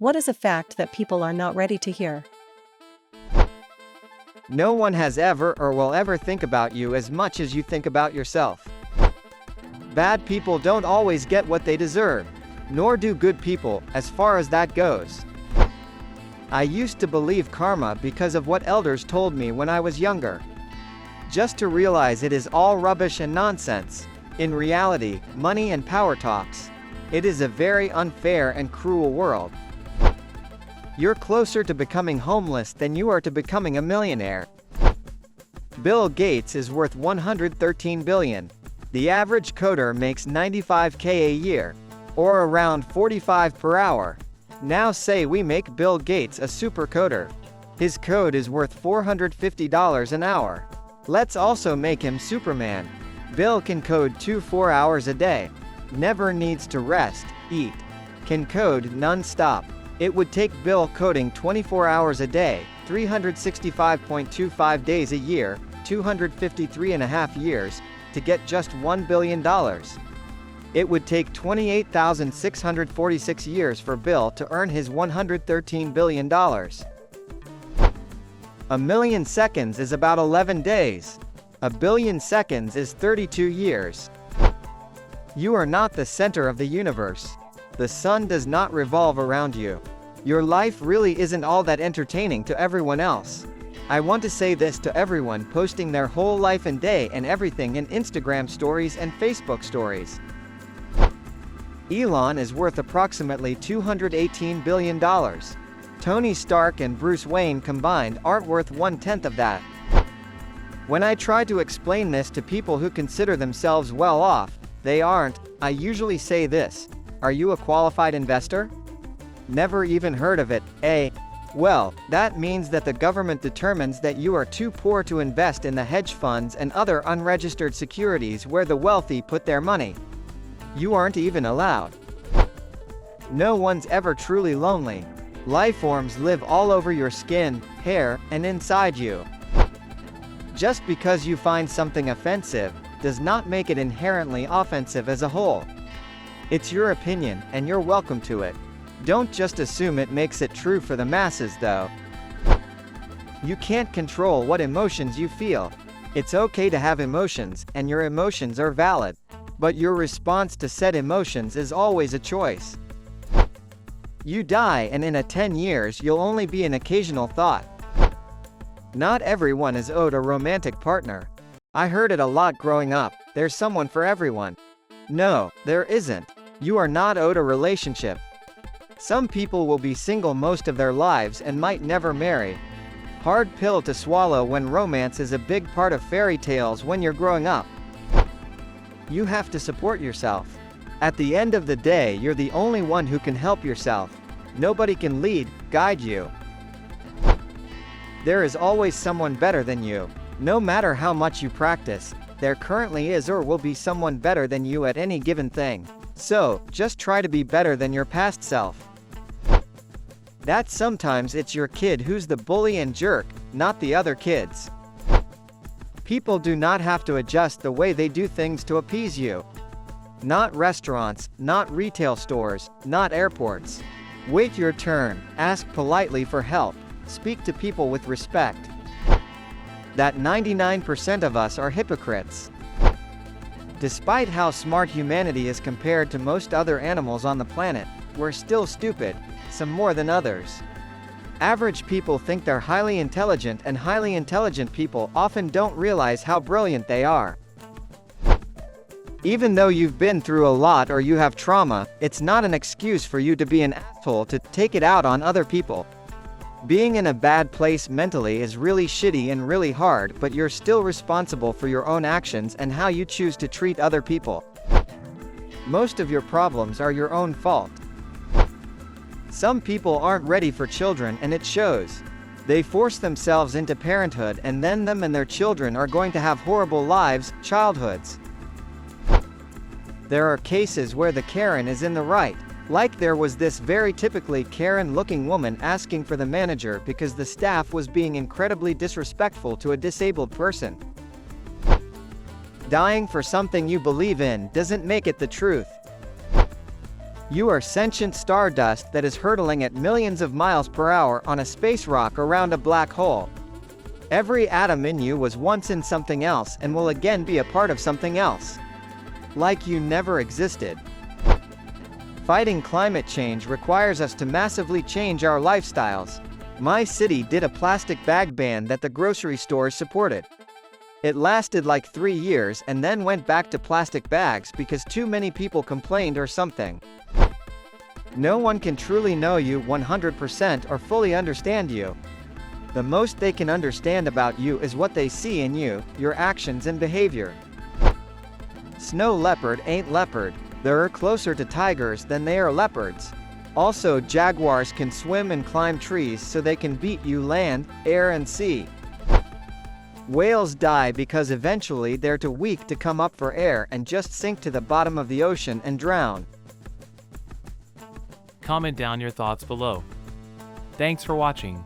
What is a fact that people are not ready to hear? No one has ever or will ever think about you as much as you think about yourself. Bad people don't always get what they deserve, nor do good people, as far as that goes. I used to believe karma because of what elders told me when I was younger. Just to realize it is all rubbish and nonsense. In reality, money and power talks. It is a very unfair and cruel world. You're closer to becoming homeless than you are to becoming a millionaire. Bill Gates is worth $113 billion. The average coder makes $95K a year, or around $45 per hour. Now say we make Bill Gates a super coder. His code is worth $450 an hour. Let's also make him Superman. Bill can code 4 hours a day. Never needs to rest, eat. Can code non-stop. It would take Bill coding 24 hours a day, 365.25 days a year, 253.5 years, to get just $1 billion. It would take 28,646 years for Bill to earn his $113 billion. A million seconds is about 11 days. A billion seconds is 32 years. You are not the center of the universe. The sun does not revolve around you. Your life really isn't all that entertaining to everyone else. I want to say this to everyone posting their whole life and day and everything in Instagram stories and Facebook stories. Elon is worth approximately $218 billion. Tony Stark and Bruce Wayne combined aren't worth 1/10 of that. When I try to explain this to people who consider themselves well off, they aren't. I usually say this: are you a qualified investor? Never even heard of it, eh? Well, that means that the government determines that you are too poor to invest in the hedge funds and other unregistered securities where the wealthy put their money. You aren't even allowed. No one's ever truly lonely. Life forms live all over your skin, hair, and inside you. Just because you find something offensive does not make it inherently offensive as a whole. It's your opinion, and you're welcome to it. Don't just assume it makes it true for the masses, though. You can't control what emotions you feel. It's okay to have emotions, and your emotions are valid. But your response to said emotions is always a choice. You die, and in 10 years you'll only be an occasional thought. Not everyone is owed a romantic partner. I heard it a lot growing up: there's someone for everyone. No, there isn't. You are not owed a relationship. Some people will be single most of their lives and might never marry. Hard pill to swallow when romance is a big part of fairy tales when you're growing up. You have to support yourself. At the end of the day, you're the only one who can help yourself. Nobody can lead, guide you. There is always someone better than you. No matter how much you practice, there currently is or will be someone better than you at any given thing. So, just try to be better than your past self. That sometimes it's your kid who's the bully and jerk, not the other kids. People do not have to adjust the way they do things to appease you. Not restaurants, not retail stores, not airports. Wait your turn, ask politely for help, speak to people with respect. That 99% of us are hypocrites. Despite how smart humanity is compared to most other animals on the planet, we're still stupid, some more than others. Average people think they're highly intelligent, and highly intelligent people often don't realize how brilliant they are. Even though you've been through a lot or you have trauma, it's not an excuse for you to be an asshole to take it out on other people. Being in a bad place mentally is really shitty and really hard, but you're still responsible for your own actions and how you choose to treat other people. Most of your problems are your own fault. Some people aren't ready for children, and it shows. They force themselves into parenthood, and then them and their children are going to have horrible lives, childhoods. There are cases where the Karen is in the right. Like there was this very typically Karen-looking woman asking for the manager because the staff was being incredibly disrespectful to a disabled person. Dying for something you believe in doesn't make it the truth. You are sentient stardust that is hurtling at millions of miles per hour on a space rock around a black hole. Every atom in you was once in something else and will again be a part of something else. Like you never existed. Fighting climate change requires us to massively change our lifestyles. My city did a plastic bag ban that the grocery stores supported. It lasted like 3 years and then went back to plastic bags because too many people complained or something. No one can truly know you 100% or fully understand you. The most they can understand about you is what they see in you, your actions and behavior. Snow leopard ain't leopard. They're closer to tigers than they are leopards. Also, jaguars can swim and climb trees so they can beat you land, air and sea. Whales die because eventually they're too weak to come up for air and just sink to the bottom of the ocean and drown. Comment down your thoughts below. Thanks for watching.